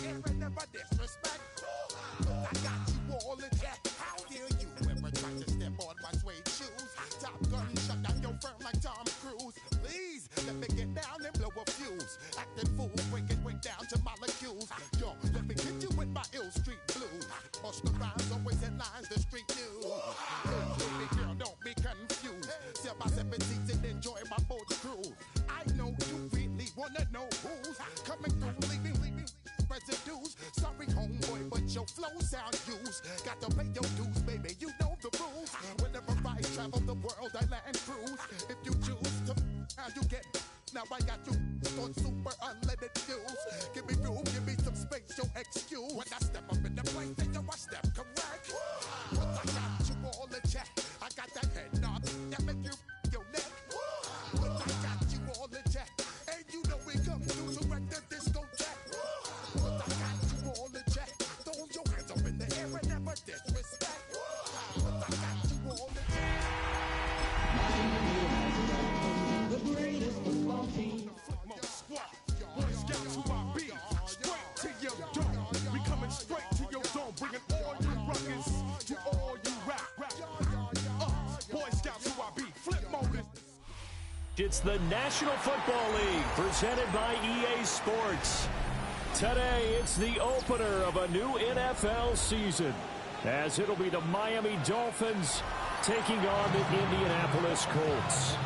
air and never disrespect. I got you all in check. How dare you ever try to step on my suede shoes? Top Gun shut down your firm like Tom Cruise. Please let me get down and blow a fuse. Acting fool, breaking way down to molecules. Yo, let me hit you with my ill street blues. Bust the rhymes, always in lines, the street news. Baby girl, don't be confused. Sell my 7 seats and enjoy my boat cruise. I know you really wanna know who's coming through, leaving residues. Sorry, homeboy, but your flow sound used. Got to pay your dues, baby, you know the rules. Whenever I travel the world, I land cruise. If you choose to, how you get. Now I got you on super unlimited views. Give me room, give me some space, your excuse. When I step up in the place, then yo, I step correct. But I got you all in check. I got that head nod that make you your neck. But I got you all in check. And you know we come through to wreck the discotheque. But I got you all in check. Throw your hands up in the air and never disrespect. But I got you all in check. The greatest football team. Football squad. Boy Scouts who I be. Straight to your dome. We coming straight to your dome. Bringing all you ruckus to all you rap. Boy Scouts who I be. Flip mode. It's the National Football League presented by EA Sports. Today, it's the opener of a new NFL season, as it'll be the Miami Dolphins taking on the Indianapolis Colts.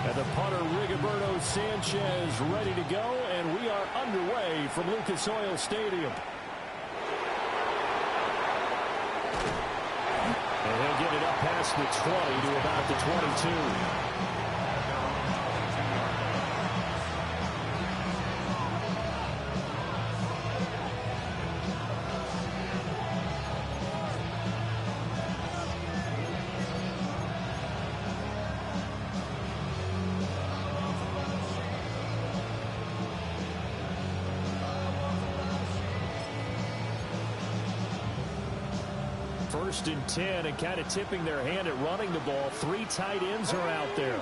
And the punter, Rigoberto Sanchez, ready to go, and we are underway from Lucas Oil Stadium. And he'll get it up past the 20 to about the 22. First and 10, and kind of tipping their hand at running the ball. 3 tight ends are out there.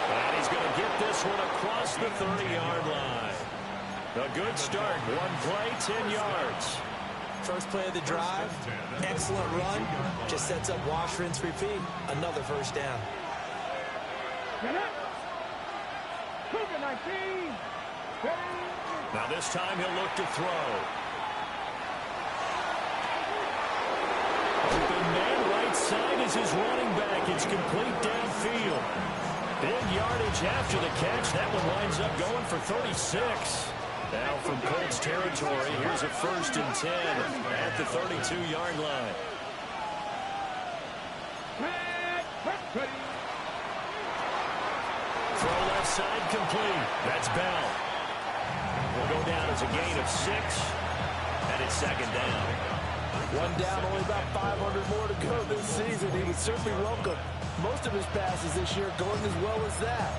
And he's going to get this one across the 30-yard line. A good start. One play, 10 yards. First play of the drive, excellent run. Just sets up wash, rinse, repeat. Another first down. Now this time he'll look to throw. Open man, right side is his running back. It's complete downfield. Big yardage after the catch. That one winds up going for 36. Now from Colts territory, here's a first and 10 at the 32-yard line. Throw left side complete. That's Bell. Will go down as a gain of 6, and it's second down. One down, only about 500 more to go this season. He would certainly welcome most of his passes this year going as well as that.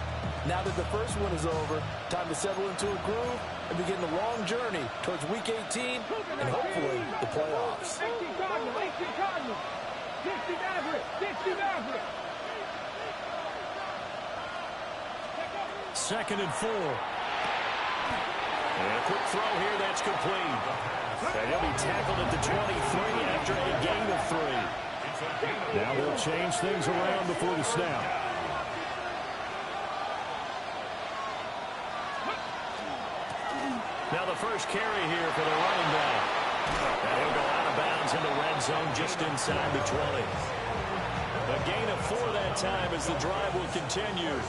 Now that the first one is over, time to settle into a groove and begin the long journey towards Week 18 and hopefully the playoffs. Second and 4. And a quick throw here, that's complete. And he'll be tackled at the 23 after a gain of 3. Now they'll change things around before the snap. Now the first carry here for the running back. And he'll go out of bounds in the red zone just inside the 20. A gain of 4 that time as the drive will continue.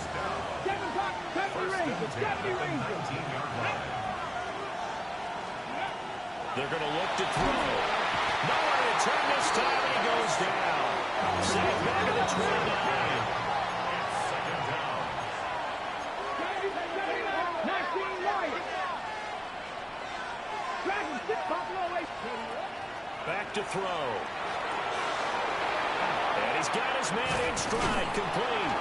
They're going to look to throw. Nowhere to turn this time, and he goes down. Safe back at the 29. Second down. Back to throw. And he's got his man in stride, complete.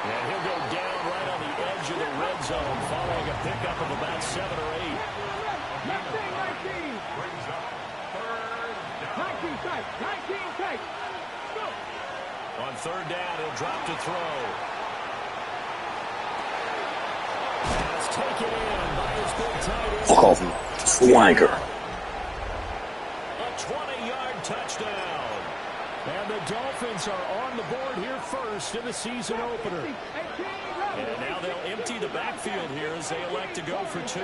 And he'll go down right on the edge of the red zone following a pickup of about 7 or 8. 19 tight. Go. On third down, he'll drop to throw. That's taken in by his big tight end. Call him Swagger. A 20-yard touchdown. And the Dolphins are on the board here first in the season opener. And now they'll empty the backfield here as they elect to go for 2.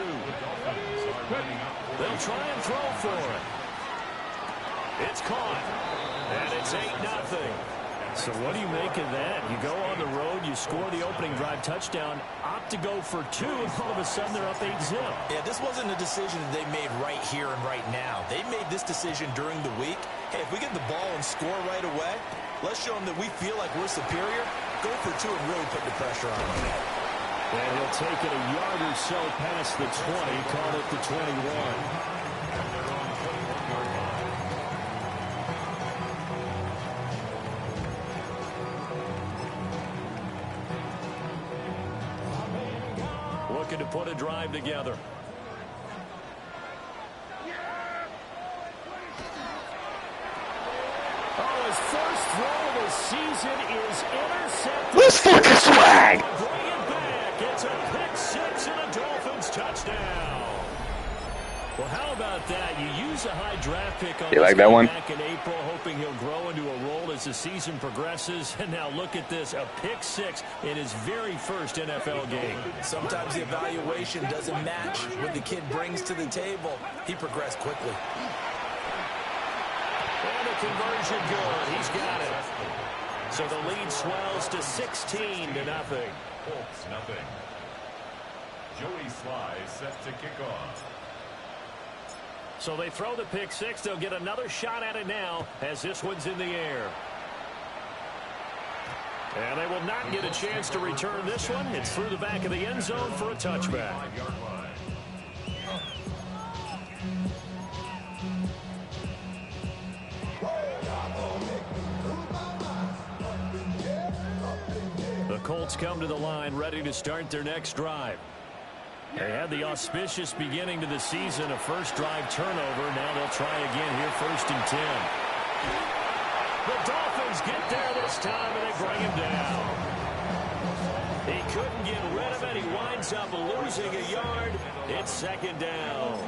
They'll try and throw for it. It's caught. And it's 8-0. So what do you make of that? You go on the road, you score the opening drive touchdown, opt to go for 2, and all of a sudden they're up 8-0. Yeah, this wasn't a decision that they made right here and right now. They made this decision during the week. Hey, if we get the ball and score right away, let's show them that we feel like we're superior. Go for 2 and really put the pressure on them. And he'll take it a yard or so past the 20, call it the 21. Looking to put a drive together. Oh, his first throw of the season is intercepted. Let's fucking swag. Bring it back. It's a pick 6 and a Dolphins touchdown. Well, how about that? You use a high draft pick on You like that one? back in April, hoping he'll grow into a role as the season progresses. And now look at this, a pick 6 in his very first NFL game. Sometimes the evaluation doesn't match what the kid brings to the table. He progressed quickly. And the conversion good. He's got it. So the lead swells to 16-0. Colts, nothing. Joey Sly set to kick off. So they throw the pick 6. They'll get another shot at it now as this one's in the air. And they will not get a chance to return this one. It's through the back of the end zone for a touchback. The Colts come to the line ready to start their next drive. They had the auspicious beginning to the season, a first drive turnover. Now they'll try again here, 1st and 10. The Dolphins get there this time, and they bring him down. He couldn't get rid of it. He winds up losing a yard. It's 2nd down.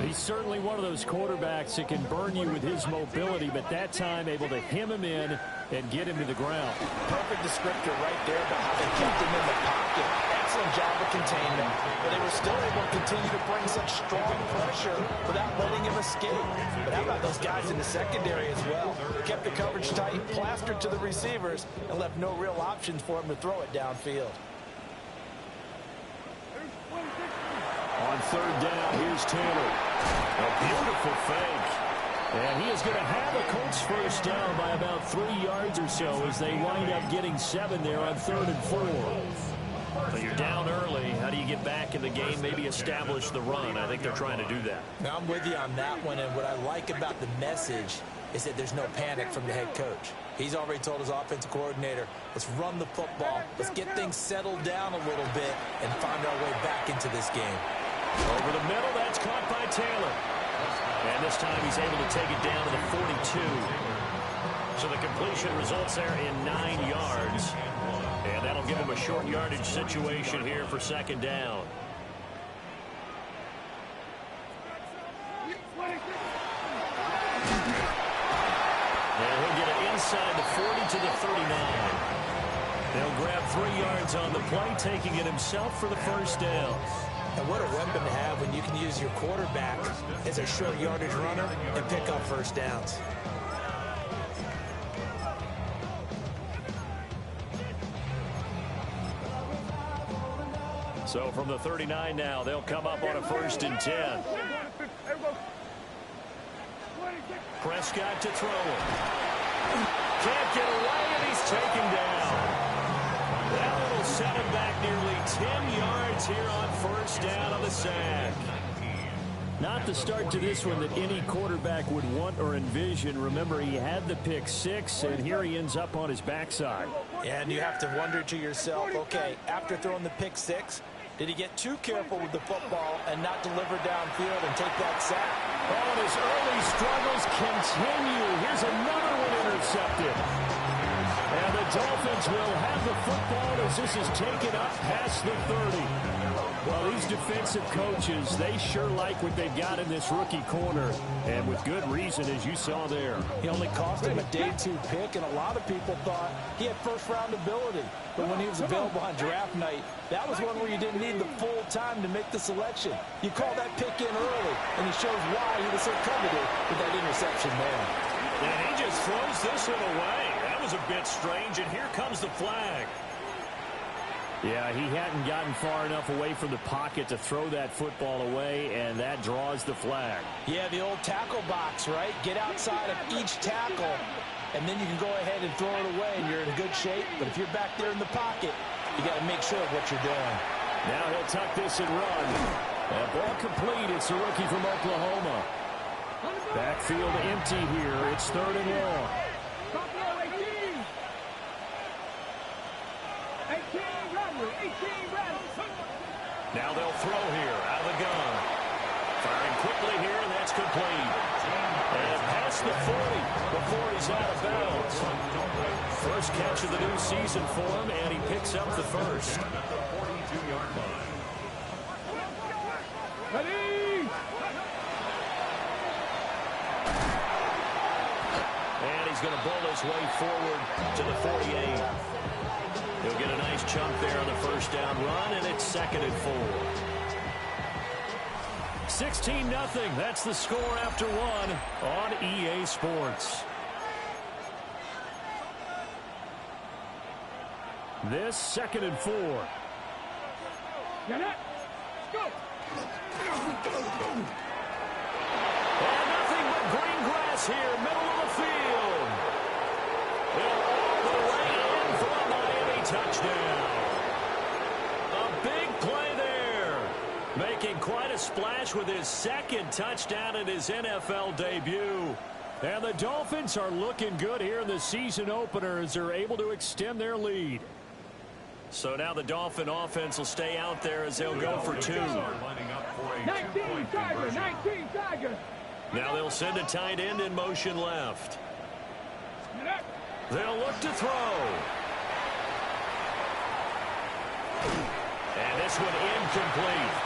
He's certainly one of those quarterbacks that can burn you with his mobility, but that time able to hem him in and get him to the ground. Perfect descriptor right there about how they kept him in the pocket. Excellent job of containment, but they were still able to continue to bring such strong pressure without letting him escape. But how about those guys in the secondary as well? Kept the coverage tight, plastered to the receivers, and left no real options for him to throw it downfield. On 3rd down, here's Taylor. A beautiful fake. And he is going to have a Colts first down by about 3 yards or so as they wind up getting 7 there on 3rd and 4. So you're down early. How do you get back in the game, maybe establish the run? I think they're trying to do that. Now, I'm with you on that one, and what I like about the message is that there's no panic from the head coach. He's already told his offensive coordinator, let's run the football, let's get things settled down a little bit and find our way back into this game. Over the middle, that's caught by Taylor. And this time he's able to take it down to the 42. So the completion results there in 9 yards. And that'll give him a short yardage situation here for 2nd down. And he'll get it inside the 40 to the 39. They'll grab 3 yards on the play, taking it himself for the first down. And what a weapon to have when you can use your quarterback as a short yardage runner and pick up first downs. So from the 39 now, they'll come up on a 1st and 10. Prescott to throw it. Can't get away, and he's taken down. That will set him back nearly 10 yards here on 1st down on the sack. Not the start to this one that any quarterback would want or envision. Remember, he had the pick 6, and here he ends up on his backside. And you have to wonder to yourself, okay, after throwing the pick six, did he get too careful with the football and not deliver downfield and take that sack? Oh, and his early struggles continue. Here's another one intercepted. And the Dolphins will have the football as this is taken up past the 30. Well, these defensive coaches, they sure like what they've got in this rookie corner. And with good reason, as you saw there. He only cost him a day 2 pick, and a lot of people thought he had first-round ability. But when he was available on draft night, that was one where you didn't need the full time to make the selection. You call that pick in early, and he shows why he was so coveted with that interception there. And he just throws this one away. That was a bit strange, and here comes the flag. Yeah, he hadn't gotten far enough away from the pocket to throw that football away, and that draws the flag. Yeah, the old tackle box, right? Get outside of each tackle, and then you can go ahead and throw it away, and you're in good shape. But if you're back there in the pocket, you got to make sure of what you're doing. Now he'll tuck this and run. And ball complete. It's the rookie from Oklahoma. Backfield empty here. It's 3rd and long. Now they'll throw here out of the gun. Firing quickly here, and that's complete. And past the 40 before he's out of bounds. First catch of the new season for him, and he picks up the first. At the 42-yard line. And he's going to bowl his way forward to the 48. He'll get a nice chunk there on the first down run, and it's 2nd and 4. 16-0. That's the score after 1 on EA Sports. This 2nd and 4. Get it. Go. And nothing but green grass here, middle of the field. And all the way in for a Miami touchdown. A big play there. Making quite a splash with his 2nd touchdown in his NFL debut. And the Dolphins are looking good here in the season opener as they're able to extend their lead. So now the Dolphin offense will stay out there as they'll go for 2. 19 Tiger, 19 Tiger. Now they'll send a tight end in motion left. They'll look to throw. And this one incomplete.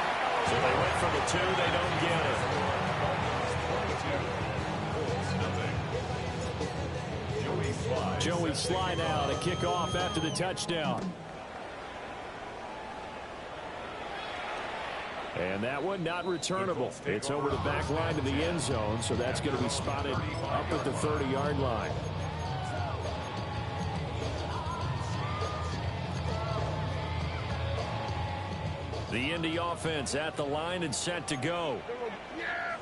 So they went for the 2. They don't get it. Joey Sly now to kick off after the touchdown. And that one not returnable. It's over the back line to the end zone, so that's going to be spotted up at the 30-yard line. The Indy offense at the line and set to go.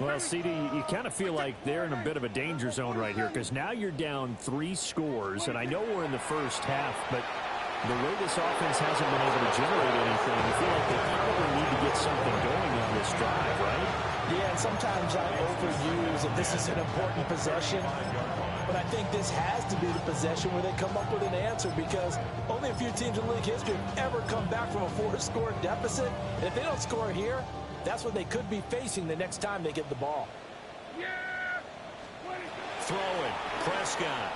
Well, CD, you kind of feel like they're in a bit of a danger zone right here because now you're down 3 scores, and I know we're in the first half, but the way this offense hasn't been able to generate anything, I feel like they probably need to get something going on this drive, right? Yeah, and sometimes I overuse if this is an important possession, but I think this has to be the possession where they come up with an answer because only a few teams in league history have ever come back from a 4-score deficit, and if they don't score here, that's what they could be facing the next time they get the ball. Throwing, Prescott.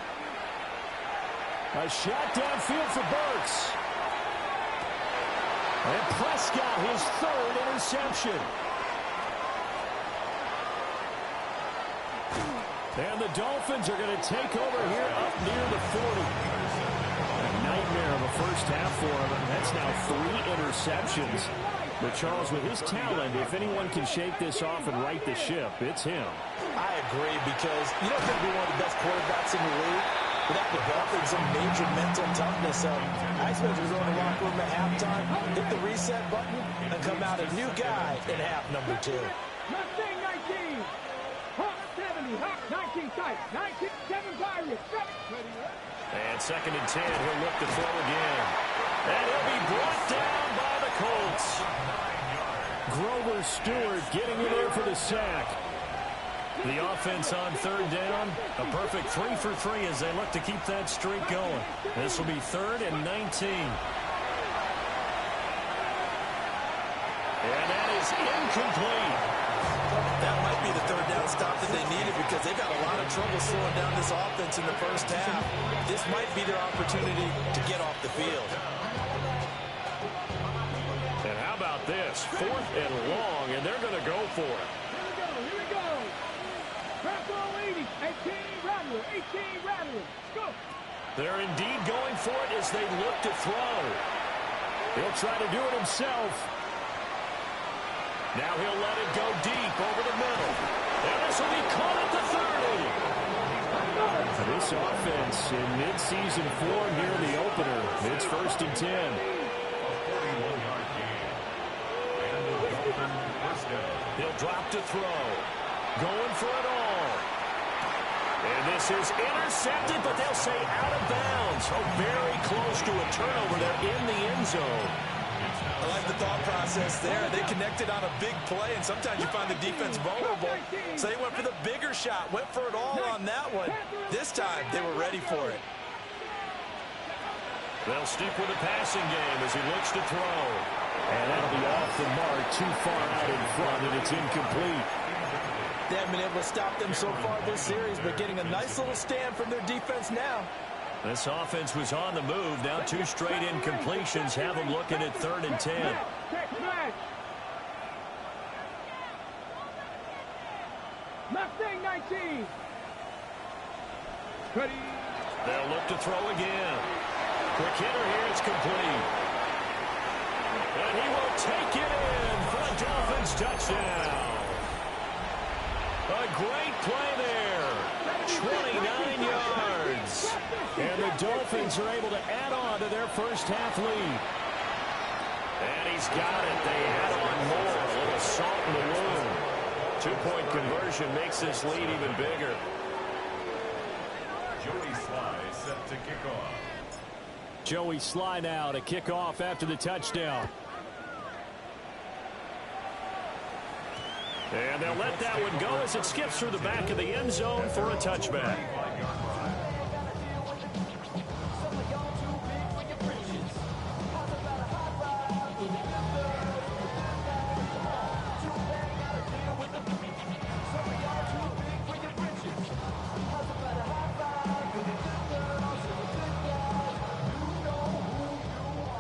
A shot downfield for Burks. And Prescott, his 3rd interception. And the Dolphins are going to take over here up near the 40. A nightmare of a first half for him. That's now 3 interceptions. But Charles, with his talent, if anyone can shake this off and right the ship, it's him. I agree because you don't think we're one of the best quarterbacks in the league without developing some major mental toughness. So I expect we're going to the locker room at halftime, hit the reset button, and come out a new guy in half number 2. Mustang 19. Hawk 70. Hawk 19 tight. 19, 7 Pirates. And 2nd and 10. He'll look to throw again. And he'll be brought down by the Colts. Grover Stewart getting in there for the sack. The offense on third down, a perfect 3 for 3 as they look to keep that streak going. This will be 3rd and 19. And that is incomplete. That might be the third down stop that they needed because they've got a lot of trouble slowing down this offense in the first half. This might be their opportunity to get off the field. And how about this? 4th and long, and they're going to go for it. Here we go. Bravo 80, 18 Rattler, 18 Rattler. Go. They're indeed going for it as they look to throw. He'll try to do it himself. Now he'll let it go deep over the middle. And this will be caught at the 30. This offense in mid-season form here in the opener. It's 1st and 10. He'll drop to throw. Going for it all. And this is intercepted, but they'll say out of bounds. Oh, very close to a turnover there in the end zone. I like the thought process there. They connected on a big play, and sometimes you find the defense vulnerable. So they went for the bigger shot, went for it all on that one. This time, they were ready for it. They'll stick with the passing game as he looks to throw. And that'll be off the mark, too far out in front, and it's incomplete. They haven't been able to stop them so far this series, but getting a nice little stand from their defense now. This offense was on the move. Now 2 straight incompletions have them looking at 3rd and 10. Mustang 19. Ready. They'll look to throw again. Quick hitter here. It's complete. And he will take it in for a Dolphins touchdown. A great play there. 29 yards. And the Dolphins are able to add on to their first half lead. And he's got it. They add on more. A little salt in the wound. 2-point conversion makes this lead even bigger. Joey Sly set to kick off. Joey Sly now to kick off after the touchdown. And they'll let that one go as it skips through the back of the end zone for a touchback.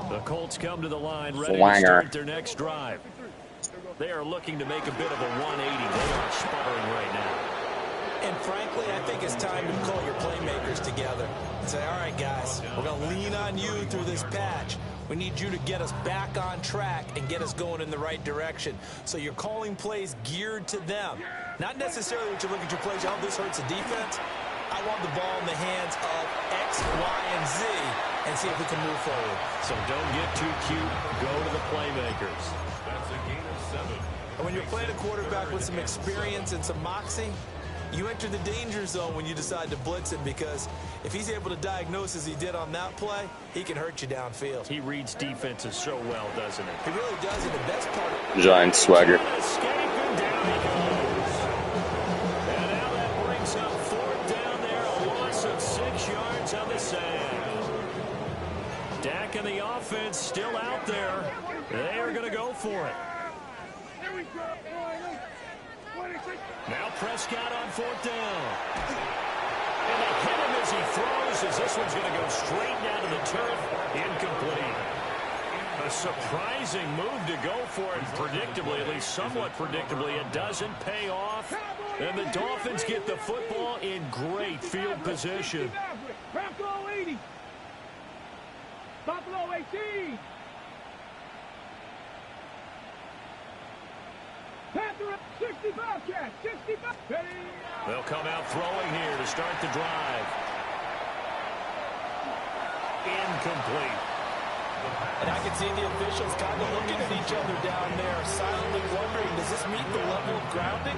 The Colts come to the line ready to start their next drive. They are looking to make a bit of a 180. They are sputtering right now. And frankly, I think it's time to call your playmakers together and say, all right, guys, we're going to lean on you through this patch. We need you to get us back on track and get us going in the right direction. So you're calling plays geared to them. Not necessarily what you look at your plays, oh, this hurts the defense. I want the ball in the hands of X, Y, and Z and see if we can move forward. So don't get too cute. Go to the playmakers. That's a gain of 7. And when you're playing a quarterback with some experience and some moxie, you enter the danger zone when you decide to blitz him, because if he's able to diagnose as he did on that play, he can hurt you downfield. He reads defenses so well, doesn't he? He really does, and the best part of Giant swagger. Escaping down he goes. And now that brings up 4th down there, a loss of 6 yards on the sand. Dak and the offense still out there. They are going to go for it. Now Prescott on 4th down. And they hit him as he throws, as this one's going to go straight down to the turf. Incomplete. A surprising move to go for it, predictably, at least somewhat predictably. It doesn't pay off. And the Dolphins get the football in great field position. Buffalo 80. Buffalo 18. Panther 65 catch, 65. They'll come out throwing here to start the drive. Incomplete. And I can see the officials kind of looking at each other down there, silently wondering, does this meet the level of grounding?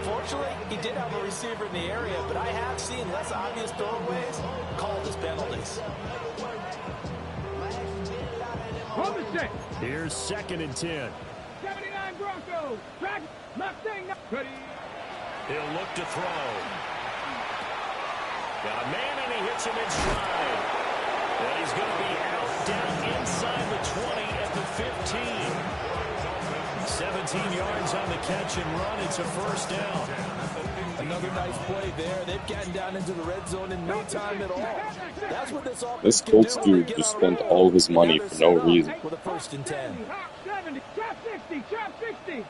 Fortunately, he did have a receiver in the area, but I have seen less obvious throwaways called as penalties. Here's 2nd and 10. 79 Broncos. Track Mustang. Ready. He'll look to throw. Got a man, and he hits him in stride. And he's going to be out down inside the 20 at the 15. 17 yards on the catch and run. It's a first down. Another nice play there. They've gotten down into the red zone in no time at all. That's what this offense This Colts dude just spent all of his money for no reason. With a 1st and 10. 70, trap 60, trap 60.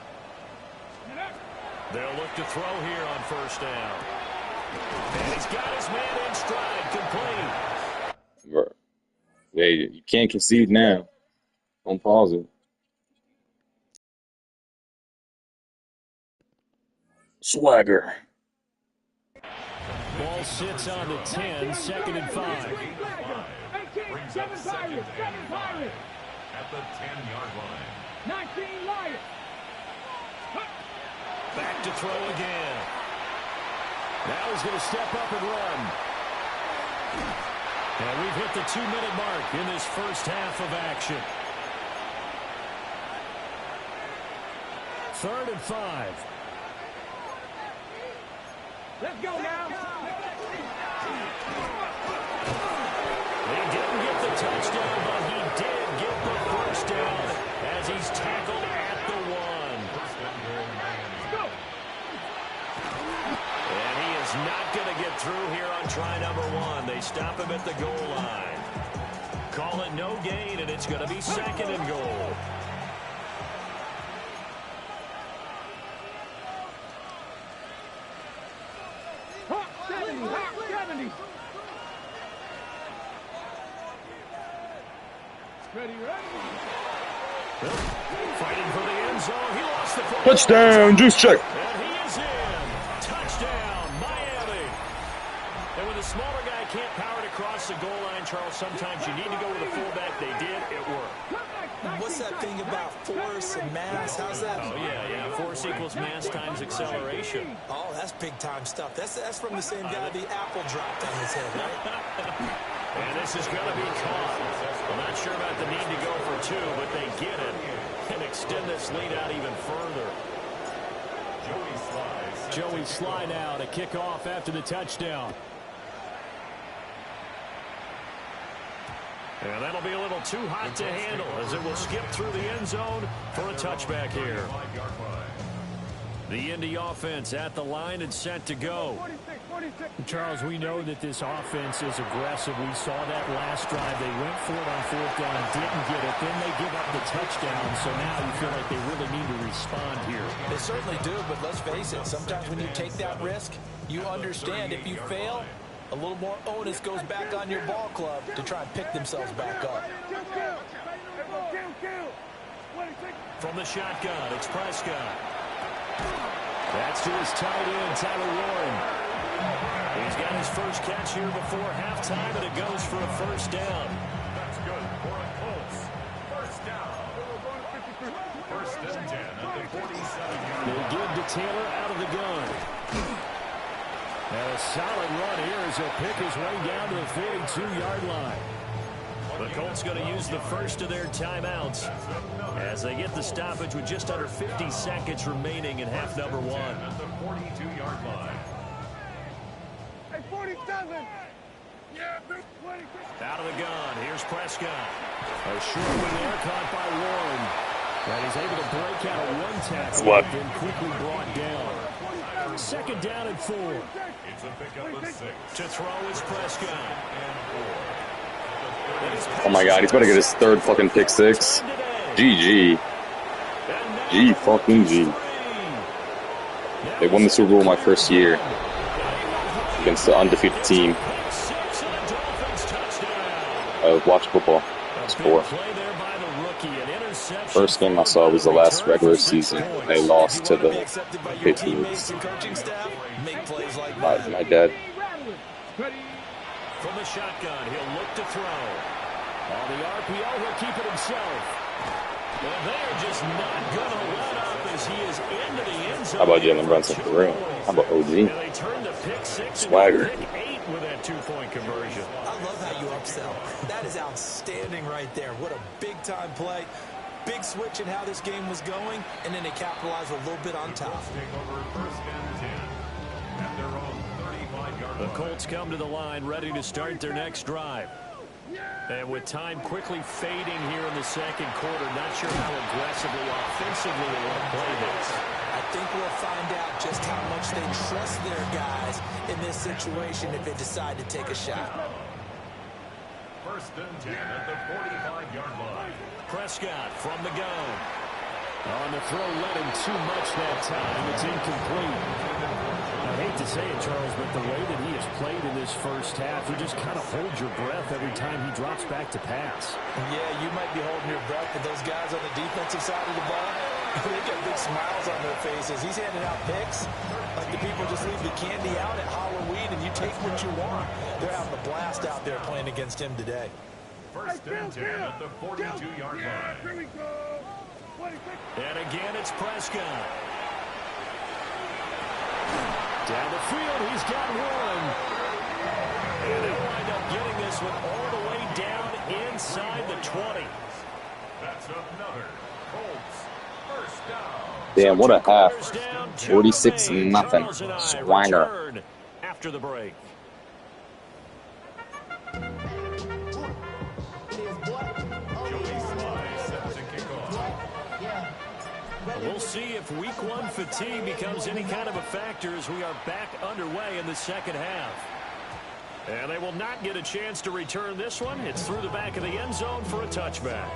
They'll look to throw here on first down. And he's got his man in stride, complete. Hey, you can't concede now. Don't pause it. Swagger. Ball sits on the 10, 2nd and 5. Brings up 2nd and 5 at the 10-yard line. 19 Lions. Back to throw again. Now he's going to step up and run. And we've hit the 2-minute mark in this first half of action. 3rd and 5. Let's go now. He didn't get the touchdown, but he did get the first down as he's tackled at the 1. And he is not going to get through here on try number 1. They stop him at the goal line. Call it no gain, and it's going to be 2nd and goal. Ready. Fighting for the end zone. He lost the football. Touchdown, juice check. And he is in. Touchdown, Miami. And when the smaller guy can't power it across the goal line, Charles, sometimes you need to go with a fullback. They did. It worked. What's that thing about force and mass? How's that? Oh, yeah. Force equals mass times acceleration. Oh, that's big-time stuff. That's from the same guy the apple dropped on his head, right? And this is going to be caught. I'm not sure about the need to go for 2, but they get it and extend this lead out even further. Joey Sly now to kick off after the touchdown. And that'll be a little too hot to handle as it will skip through the end zone for a touchback here. The Indy offense at the line and set to go. Charles, we know that this offense is aggressive. We saw that last drive. They went for it on 4th down, didn't get it. Then they give up the touchdown. So now you feel like they really need to respond here. They certainly do, but let's face it. Sometimes when you take that risk, you understand if you fail, a little more onus goes back on your ball club to try and pick themselves back up. From the shotgun, it's Prescott. That's to his tight end, Tyler Warren. He's got his first catch here before halftime, and it goes for a first down. That's good for a Colts. First down. 1st and 10 at the 47-yard line. They give to Taylor out of the gun. And a solid run here as he'll pick his way down to the 42-yard line. The Colts going to use the first of their timeouts as they get the stoppage with just under 50 seconds remaining in half number 1. At the 42-yard line. Hey, 47. Out of the gun, here's Prescott. A short one there caught by Warren. And he's able to break out of one tackle, then quickly brought down. 2nd down and 4. It's a pickup of 6. To throw is Prescott. Oh my God, he's about to get his 3rd fucking pick 6. GG. G fucking G. They won the Super Bowl my first year against the undefeated team. Watch football. It's 4. First game I saw was the last regular season. They lost to the Patriots. My dad. From the shotgun, he'll look to throw. On the RPO, he'll keep it himself. And they're just not going to let up as he is into the end zone. How about Jalen Brunson for real? How about OG? And they turn the pick 6 Swagger. and pick 8 with that 2-point conversion. I love how you upsell. That is outstanding right there. What a big-time play. Big switch in how this game was going, and then they capitalized a little bit on top. Take over 1st and 10. The Colts come to the line ready to start their next drive. And with time quickly fading here in the second quarter, not sure how aggressively, offensively they want to play this. I think we'll find out just how much they trust their guys in this situation if they decide to take a shot. First and 10 at the 45-yard line. Prescott from the gun. On the throw, led him too much that time. It's incomplete. I hate to say it, Charles, but the way that he has played in this first half, you just kind of hold your breath every time he drops back to pass. Yeah, you might be holding your breath, but those guys on the defensive side of the ball, they got big smiles on their faces. He's handing out picks like the people just leave the candy out at Halloween and you take what you want. They're having a blast out there playing against him today. First and 10 at the 42-yard line. Here we go. And again, it's Prescott. Down the field, he's got one. And they'll wind up getting this one all the way down inside the 20. That's another Colts first down. Damn, what a half. 46-0. Swagger. After the break. We'll see if week one fatigue becomes any kind of a factor as we are back underway in the second half. And they will not get a chance to return this one. It's through the back of the end zone for a touchback.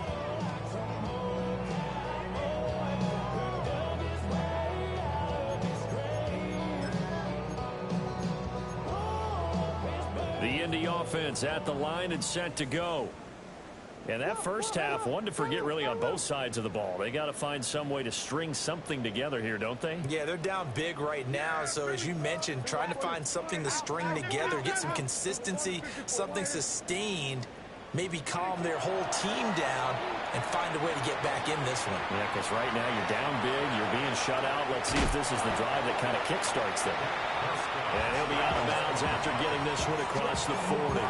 The Indy offense at the line and set to go. And that first half, one to forget really on both sides of the ball. They got to find some way to string something together here, don't they? Yeah, they're down big right now. So as you mentioned, trying to find something to string together, get some consistency, something sustained, maybe calm their whole team down and find a way to get back in this one. Yeah, because right now you're down big, you're being shut out. Let's see if this is the drive that kind of kickstarts them. And he'll be out of bounds after getting this one across the 40.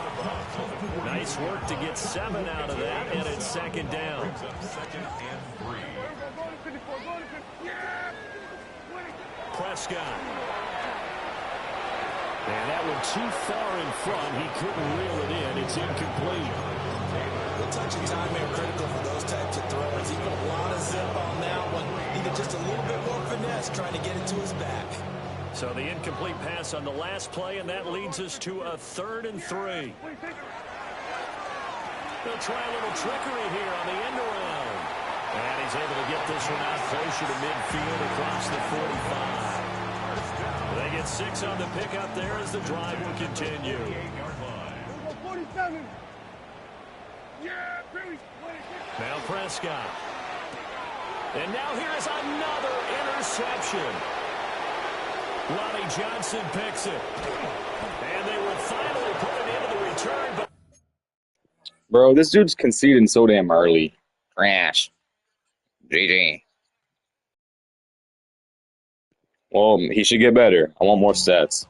Nice work to get 7 out of that, and it's second down. Second and 3. Prescott. And that one too far in front. He couldn't reel it in. It's incomplete. The touch and time are critical for those types of throws. He put a lot of zip on that one. Needed just a little bit more finesse trying to get it to his back. So the incomplete pass on the last play, and that leads us to a 3rd and 3. They'll try a little trickery here on the end around. And he's able to get this one out closer to midfield across the 45. They get 6 on the pickup there as the drive will continue. Now Prescott. And now here is another interception. Lonnie Johnson picks it. And they will finally put it into the return. But Bro, this dude's conceding so damn early. Crash. GG. Well, he should get better. I want more stats.